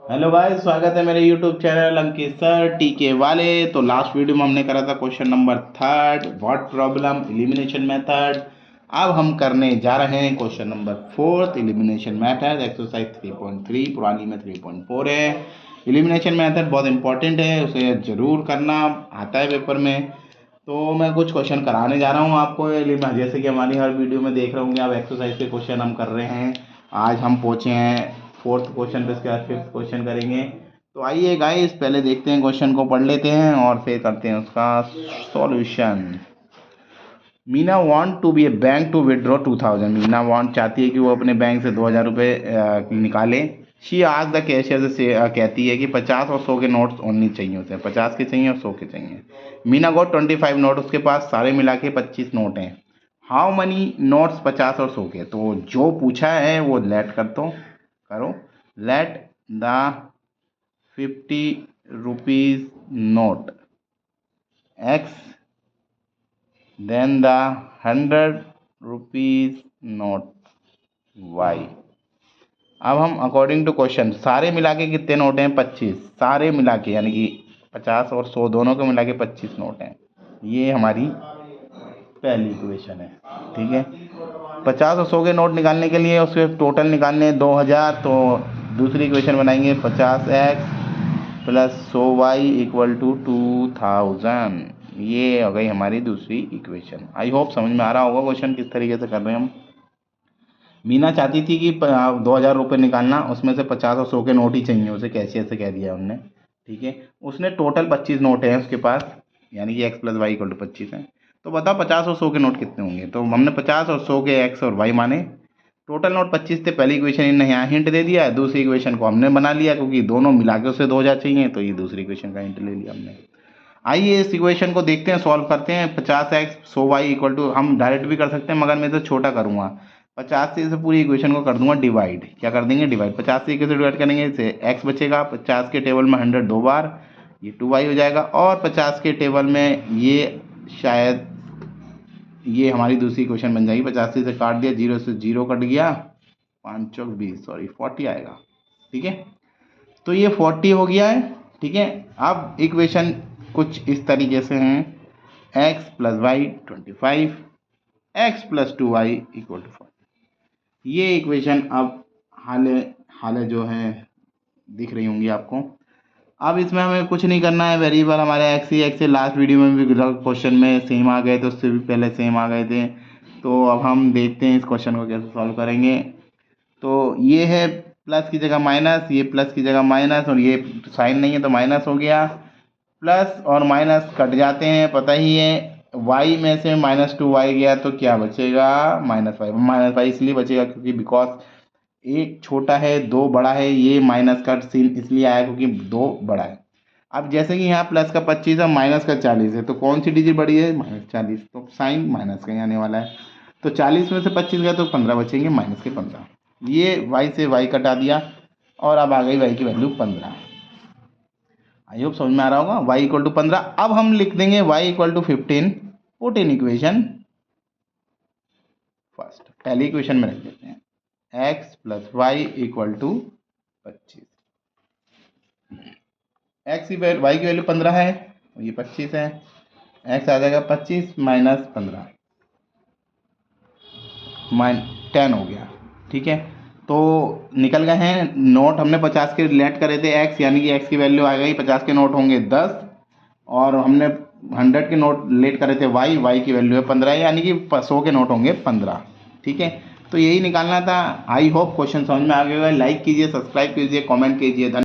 Hello guys, स्वागत है मेरे यूट्यूब चैनल अंकित सर टीके वाले। तो लास्ट वीडियो में हमने करा था question number third, what problem elimination method. अब हम करने जा रहे हैं question number fourth, elimination method, exercise 3.3, पुरानी में 3.4 है। एलिमिनेशन मेथड बहुत इंपॉर्टेंट है, उसे ज़रूर करना, आता है पेपर में। तो मैं कुछ क्वेश्चन कराने जा रहा हूँ आपको, जैसे कि हमारी हर वीडियो में देख रहे होंगे आप, एक्सरसाइज के क्वेश्चन हम कर रहे हैं। आज हम पहुँचे हैं फोर्थ क्वेश्चन पे, इसके बाद फिफ्थ क्वेश्चन करेंगे। तो आइए गाइस, पहले देखते हैं क्वेश्चन को, पढ़ लेते हैं और फिर करते हैं उसका solution. Meena want to be a bank to withdraw 2000। Meena want चाहती है कि वो अपने बैंक से 2000 रुपये निकाले। शी आज द कैशियर से कहती है कि 50 और 100 के नोट्स ओनली चाहिए उसे, 50 के चाहिए और 100 के चाहिए। मीना गॉट 25 नोट, उसके पास सारे मिला के 25 नोट हैं। हाउ मनी नोट्स 50 और 100 के। तो जो पूछा है वो लेट कर दो, करो। Let the 50 rupees note X then the 100 rupees note Y. अब हम अकॉर्डिंग टू क्वेश्चन, सारे मिला के कितने नोट हैं? 25। सारे मिला के यानी कि 50 और 100 दोनों को मिला के 25 नोट हैं। ये हमारी पहली इक्वेशन है, ठीक है। 50 और 100 के नोट निकालने के लिए उसके टोटल निकालने 2000। तो दूसरी इक्वेशन बनाएंगे 50x plus 100y equal to 2000। ये हो गई हमारी दूसरी इक्वेशन। आई होप समझ में आ रहा होगा क्वेश्चन किस तरीके से कर रहे हैं हम। मीना चाहती थी कि 2000 रुपये निकालना, उसमें से 50 और 100 के नोट ही चाहिए उसे, कैशियर से कह दिया उनने, ठीक है। उसने टोटल 25 नोट हैं उसके पास, यानी कि x plus Y equal to 25 है। तो बताओ 50 और 100 के नोट कितने होंगे? तो हमने 50 और 100 के x और y माने, टोटल नोट 25 थे। पहली इक्वेशन इन्हें यहाँ हिंट दे दिया है, दूसरी इक्वेशन को हमने बना लिया क्योंकि दोनों मिला के उसे 2000 चाहिए, तो ये दूसरी इक्वेशन का हिंट ले लिया हमने। आइए इस इक्वेशन को देखते हैं, सॉल्व करते हैं। 50x 100y इक्वल टू, हम डायरेक्ट भी कर सकते हैं मगर मैं तो छोटा करूँगा। 50 से इसे पूरी इक्वेशन को कर दूंगा डिवाइड। क्या कर देंगे? डिवाइड। 50 से कैसे डिवाइड करेंगे? इसे x बचेगा, 50 के टेबल में 100 दो बार, ये 2y हो जाएगा। और 50 के टेबल में ये शायद ये हमारी दूसरी इक्वेशन बन जाएगी। 85 से काट दिया, 0 से 0 कट गया, 5 चौक 20, सॉरी 40 आएगा, ठीक है। तो ये 40 हो गया है, ठीक है। अब इक्वेशन कुछ इस तरीके से हैं, x plus Y 25, x plus 2y equal to 40। ये इक्वेशन अब हाल हाल जो है दिख रही होंगी आपको। अब इसमें हमें कुछ नहीं करना है, वेरिएबल हमारे एक्स ही एक्स है। लास्ट वीडियो में भी क्वेश्चन में सेम आ गए थे, उससे भी पहले सेम आ गए थे। तो अब हम देखते हैं इस क्वेश्चन को कैसे सॉल्व करेंगे। तो ये है प्लस की जगह माइनस, ये प्लस की जगह माइनस, और ये साइन नहीं है तो माइनस हो गया। प्लस और माइनस कट जाते हैं, पता ही है। y में से -2y गया तो क्या बचेगा? -5। -5 इसलिए बचेगा क्योंकि बिकॉज एक छोटा है दो बड़ा है, ये माइनस का सीन इसलिए आया क्योंकि दो बड़ा है। अब जैसे कि यहाँ प्लस का 25 है, माइनस का 40 है, तो कौन सी डिजिट बड़ी है? -40, तो साइन माइनस का ही आने वाला है। तो 40 में से 25 गया तो 15 बचेंगे, माइनस के 15। ये y से y कटा दिया और अब आ गई y की वैल्यू 15। आई होप समझ में आ रहा होगा। y equal to 15। अब हम लिख देंगे y equal to 15, put in equation first. पहली इक्वेशन में रख देते हैं x plus Y equal to 25। x की वैल्यू, y की वैल्यू 15 है, ये 25 है। x आ जाएगा 25 माइनस 15, 10 हो गया, ठीक है। तो निकल गए हैं नोट, हमने 50 के लेट करे थे x, यानी कि x की वैल्यू आ गई, 50 के नोट होंगे 10, और हमने 100 के नोट लेट करे थे y की वैल्यू है 15, यानी कि 100 के नोट होंगे 15, ठीक है। तो यही निकालना था। आई होप क्वेश्चन समझ में आ गया होगा। लाइक कीजिए, सब्सक्राइब कीजिए, कमेंट कीजिए।